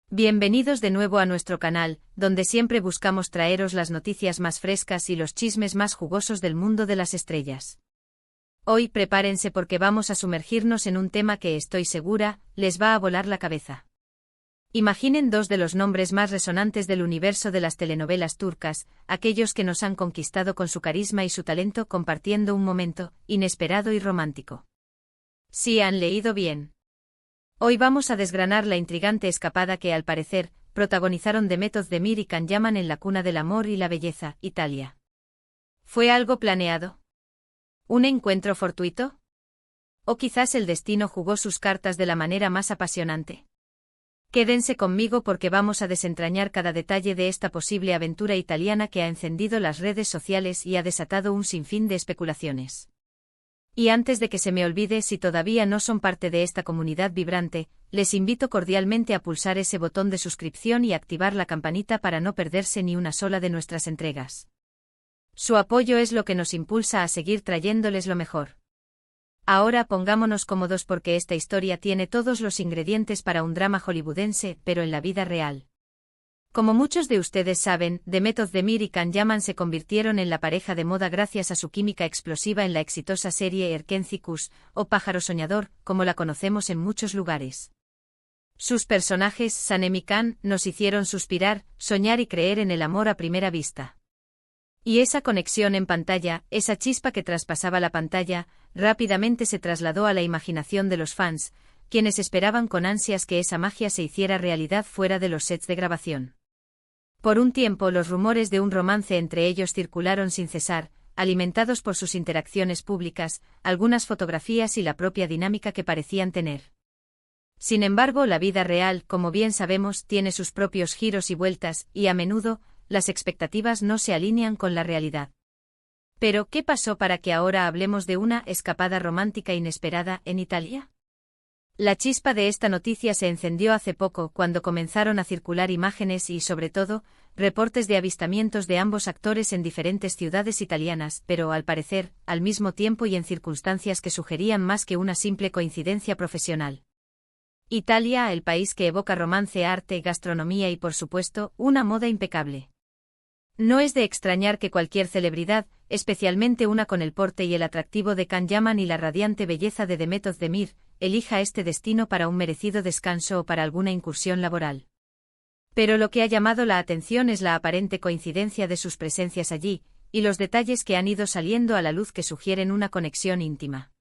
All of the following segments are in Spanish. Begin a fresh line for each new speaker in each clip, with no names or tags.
Bienvenidos de nuevo a nuestro canal, donde siempre buscamos traeros las noticias más frescas y los chismes más jugosos del mundo de las estrellas. Hoy prepárense porque vamos a sumergirnos en un tema que estoy segura, les va a volar la cabeza. Imaginen dos de los nombres más resonantes del universo de las telenovelas turcas, aquellos que nos han conquistado con su carisma y su talento compartiendo un momento inesperado y romántico. Sí, han leído bien. Hoy vamos a desgranar la intrigante escapada que, al parecer, protagonizaron Demet Özdemir y Can Yaman en la cuna del amor y la belleza, Italia. ¿Fue algo planeado? ¿Un encuentro fortuito? ¿O quizás el destino jugó sus cartas de la manera más apasionante? Quédense conmigo porque vamos a desentrañar cada detalle de esta posible aventura italiana que ha encendido las redes sociales y ha desatado un sinfín de especulaciones. Y antes de que se me olvide, si todavía no son parte de esta comunidad vibrante, les invito cordialmente a pulsar ese botón de suscripción y activar la campanita para no perderse ni una sola de nuestras entregas. Su apoyo es lo que nos impulsa a seguir trayéndoles lo mejor. Ahora pongámonos cómodos porque esta historia tiene todos los ingredientes para un drama hollywoodense, pero en la vida real. Como muchos de ustedes saben, Demet Özdemir y Can Yaman se convirtieron en la pareja de moda gracias a su química explosiva en la exitosa serie Erkenci Kuş, o Pájaro Soñador, como la conocemos en muchos lugares. Sus personajes, Sanem y Can, nos hicieron suspirar, soñar y creer en el amor a primera vista. Y esa conexión en pantalla, esa chispa que traspasaba la pantalla, rápidamente se trasladó a la imaginación de los fans, quienes esperaban con ansias que esa magia se hiciera realidad fuera de los sets de grabación. Por un tiempo los rumores de un romance entre ellos circularon sin cesar, alimentados por sus interacciones públicas, algunas fotografías y la propia dinámica que parecían tener. Sin embargo, la vida real, como bien sabemos, tiene sus propios giros y vueltas, y a menudo, las expectativas no se alinean con la realidad. Pero, ¿qué pasó para que ahora hablemos de una escapada romántica inesperada en Italia? La chispa de esta noticia se encendió hace poco cuando comenzaron a circular imágenes y, sobre todo, reportes de avistamientos de ambos actores en diferentes ciudades italianas, pero, al parecer, al mismo tiempo y en circunstancias que sugerían más que una simple coincidencia profesional. Italia, el país que evoca romance, arte, gastronomía y, por supuesto, una moda impecable. No es de extrañar que cualquier celebridad, especialmente una con el porte y el atractivo de Can Yaman y la radiante belleza de Demet Özdemir, elija este destino para un merecido descanso o para alguna incursión laboral. Pero lo que ha llamado la atención es la aparente coincidencia de sus presencias allí, y los detalles que han ido saliendo a la luz que sugieren una conexión íntima.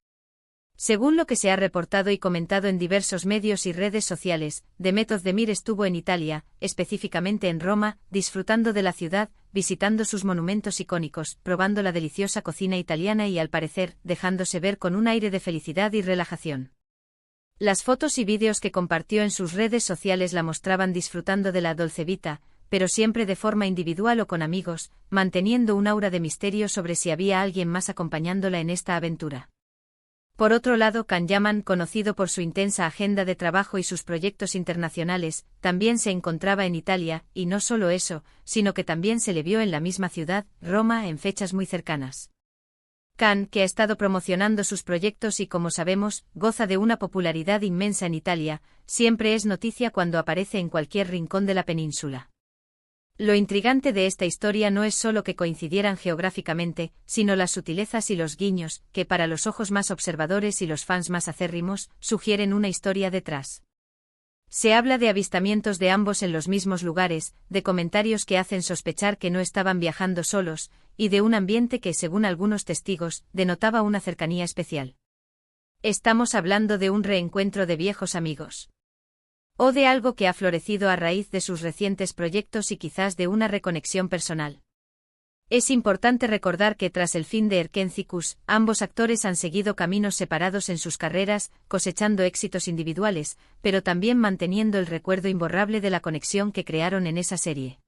Según lo que se ha reportado y comentado en diversos medios y redes sociales, Demet Özdemir estuvo en Italia, específicamente en Roma, disfrutando de la ciudad, visitando sus monumentos icónicos, probando la deliciosa cocina italiana y, al parecer, dejándose ver con un aire de felicidad y relajación. Las fotos y vídeos que compartió en sus redes sociales la mostraban disfrutando de la dolce vita, pero siempre de forma individual o con amigos, manteniendo un aura de misterio sobre si había alguien más acompañándola en esta aventura. Por otro lado, Can Yaman, conocido por su intensa agenda de trabajo y sus proyectos internacionales, también se encontraba en Italia, y no solo eso, sino que también se le vio en la misma ciudad, Roma, en fechas muy cercanas. Can, que ha estado promocionando sus proyectos y, como sabemos, goza de una popularidad inmensa en Italia, siempre es noticia cuando aparece en cualquier rincón de la península. Lo intrigante de esta historia no es solo que coincidieran geográficamente, sino las sutilezas y los guiños, que para los ojos más observadores y los fans más acérrimos, sugieren una historia detrás. Se habla de avistamientos de ambos en los mismos lugares, de comentarios que hacen sospechar que no estaban viajando solos, y de un ambiente que, según algunos testigos, denotaba una cercanía especial. ¿Estamos hablando de un reencuentro de viejos amigos? ¿O de algo que ha florecido a raíz de sus recientes proyectos y quizás de una reconexión personal? Es importante recordar que tras el fin de Erkenci Kuş, ambos actores han seguido caminos separados en sus carreras, cosechando éxitos individuales, pero también manteniendo el recuerdo imborrable de la conexión que crearon en esa serie.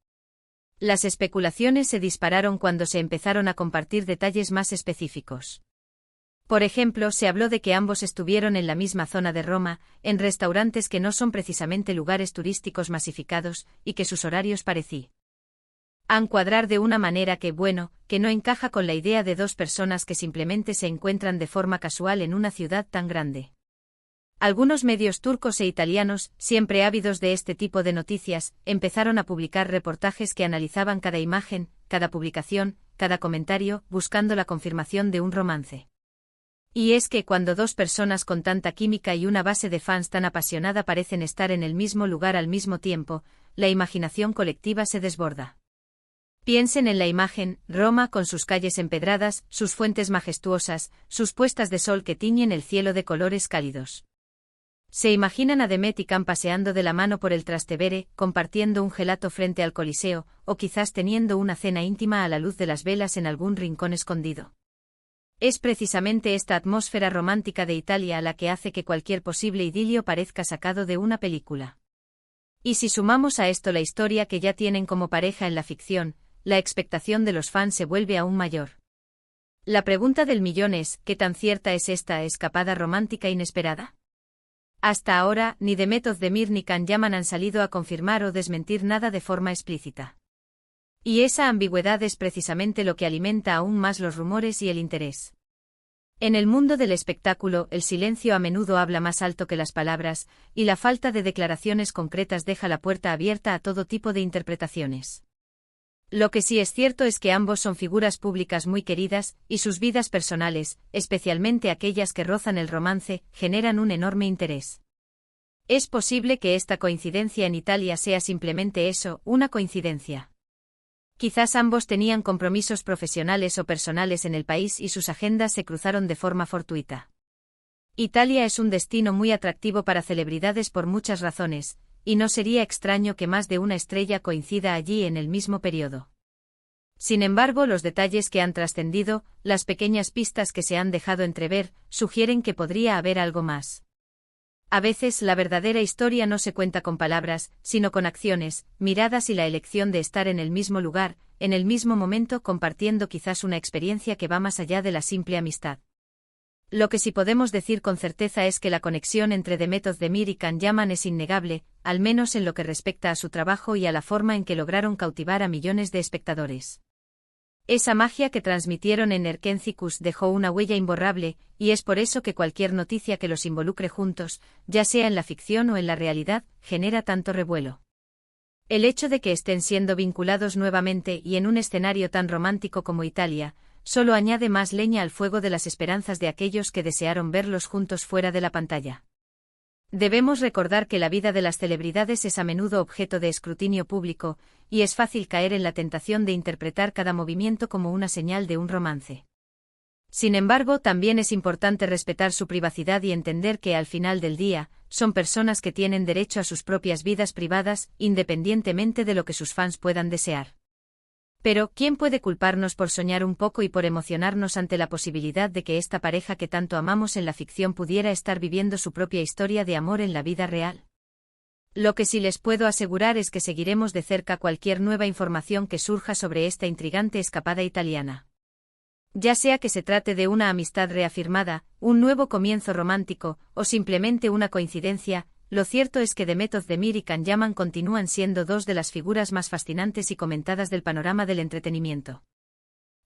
Las especulaciones se dispararon cuando se empezaron a compartir detalles más específicos. Por ejemplo, se habló de que ambos estuvieron en la misma zona de Roma, en restaurantes que no son precisamente lugares turísticos masificados, y que sus horarios parecían cuadrar de una manera que no encaja con la idea de dos personas que simplemente se encuentran de forma casual en una ciudad tan grande. Algunos medios turcos e italianos, siempre ávidos de este tipo de noticias, empezaron a publicar reportajes que analizaban cada imagen, cada publicación, cada comentario, buscando la confirmación de un romance. Y es que cuando dos personas con tanta química y una base de fans tan apasionada parecen estar en el mismo lugar al mismo tiempo, la imaginación colectiva se desborda. Piensen en la imagen: Roma con sus calles empedradas, sus fuentes majestuosas, sus puestas de sol que tiñen el cielo de colores cálidos. Se imaginan a Demet y Can paseando de la mano por el Trastevere, compartiendo un gelato frente al Coliseo, o quizás teniendo una cena íntima a la luz de las velas en algún rincón escondido. Es precisamente esta atmósfera romántica de Italia la que hace que cualquier posible idilio parezca sacado de una película. Y si sumamos a esto la historia que ya tienen como pareja en la ficción, la expectación de los fans se vuelve aún mayor. La pregunta del millón es: ¿qué tan cierta es esta escapada romántica inesperada? Hasta ahora, ni Demet Özdemir ni Can Yaman han salido a confirmar o desmentir nada de forma explícita. Y esa ambigüedad es precisamente lo que alimenta aún más los rumores y el interés. En el mundo del espectáculo, el silencio a menudo habla más alto que las palabras, y la falta de declaraciones concretas deja la puerta abierta a todo tipo de interpretaciones. Lo que sí es cierto es que ambos son figuras públicas muy queridas, y sus vidas personales, especialmente aquellas que rozan el romance, generan un enorme interés. Es posible que esta coincidencia en Italia sea simplemente eso, una coincidencia. Quizás ambos tenían compromisos profesionales o personales en el país y sus agendas se cruzaron de forma fortuita. Italia es un destino muy atractivo para celebridades por muchas razones, y no sería extraño que más de una estrella coincida allí en el mismo periodo. Sin embargo, los detalles que han trascendido, las pequeñas pistas que se han dejado entrever, sugieren que podría haber algo más. A veces la verdadera historia no se cuenta con palabras, sino con acciones, miradas y la elección de estar en el mismo lugar, en el mismo momento, compartiendo quizás una experiencia que va más allá de la simple amistad. Lo que sí podemos decir con certeza es que la conexión entre Demet Özdemir y Can Yaman es innegable, al menos en lo que respecta a su trabajo y a la forma en que lograron cautivar a millones de espectadores. Esa magia que transmitieron en Erkencikus dejó una huella imborrable, y es por eso que cualquier noticia que los involucre juntos, ya sea en la ficción o en la realidad, genera tanto revuelo. El hecho de que estén siendo vinculados nuevamente y en un escenario tan romántico como Italia, solo añade más leña al fuego de las esperanzas de aquellos que desearon verlos juntos fuera de la pantalla. Debemos recordar que la vida de las celebridades es a menudo objeto de escrutinio público, y es fácil caer en la tentación de interpretar cada movimiento como una señal de un romance. Sin embargo, también es importante respetar su privacidad y entender que al final del día, son personas que tienen derecho a sus propias vidas privadas, independientemente de lo que sus fans puedan desear. Pero, ¿quién puede culparnos por soñar un poco y por emocionarnos ante la posibilidad de que esta pareja que tanto amamos en la ficción pudiera estar viviendo su propia historia de amor en la vida real? Lo que sí les puedo asegurar es que seguiremos de cerca cualquier nueva información que surja sobre esta intrigante escapada italiana. Ya sea que se trate de una amistad reafirmada, un nuevo comienzo romántico, o simplemente una coincidencia, lo cierto es que Demet Özdemir y Can Yaman continúan siendo dos de las figuras más fascinantes y comentadas del panorama del entretenimiento.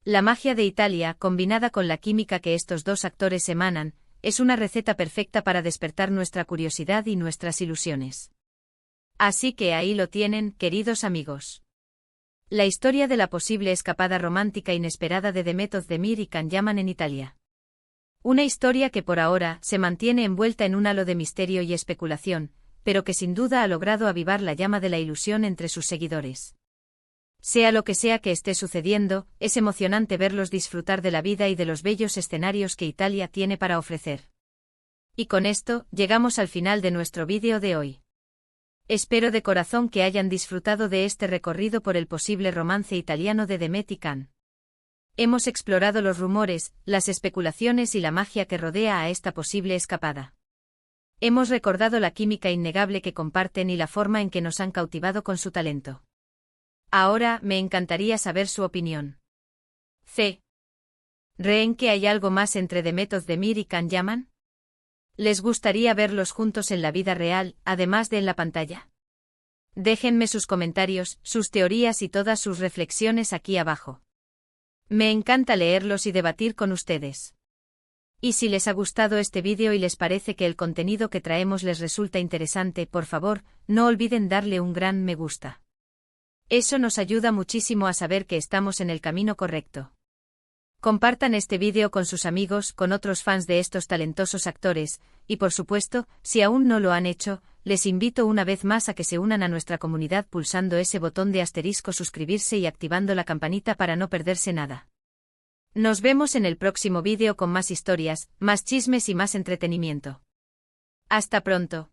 La magia de Italia, combinada con la química que estos dos actores emanan, es una receta perfecta para despertar nuestra curiosidad y nuestras ilusiones. Así que ahí lo tienen, queridos amigos. La historia de la posible escapada romántica inesperada de Demet Özdemir y Can Yaman en Italia. Una historia que por ahora se mantiene envuelta en un halo de misterio y especulación, pero que sin duda ha logrado avivar la llama de la ilusión entre sus seguidores. Sea lo que sea que esté sucediendo, es emocionante verlos disfrutar de la vida y de los bellos escenarios que Italia tiene para ofrecer. Y con esto, llegamos al final de nuestro vídeo de hoy. Espero de corazón que hayan disfrutado de este recorrido por el posible romance italiano de Demet y Can. Hemos explorado los rumores, las especulaciones y la magia que rodea a esta posible escapada. Hemos recordado la química innegable que comparten y la forma en que nos han cautivado con su talento. Ahora, me encantaría saber su opinión. ¿Creen que hay algo más entre Demet Özdemir y Can Yaman? ¿Les gustaría verlos juntos en la vida real, además de en la pantalla? Déjenme sus comentarios, sus teorías y todas sus reflexiones aquí abajo. Me encanta leerlos y debatir con ustedes. Y si les ha gustado este vídeo y les parece que el contenido que traemos les resulta interesante, por favor, no olviden darle un gran me gusta. Eso nos ayuda muchísimo a saber que estamos en el camino correcto. Compartan este vídeo con sus amigos, con otros fans de estos talentosos actores, y por supuesto, si aún no lo han hecho, les invito una vez más a que se unan a nuestra comunidad pulsando ese botón de asterisco suscribirse y activando la campanita para no perderse nada. Nos vemos en el próximo vídeo con más historias, más chismes y más entretenimiento. Hasta pronto.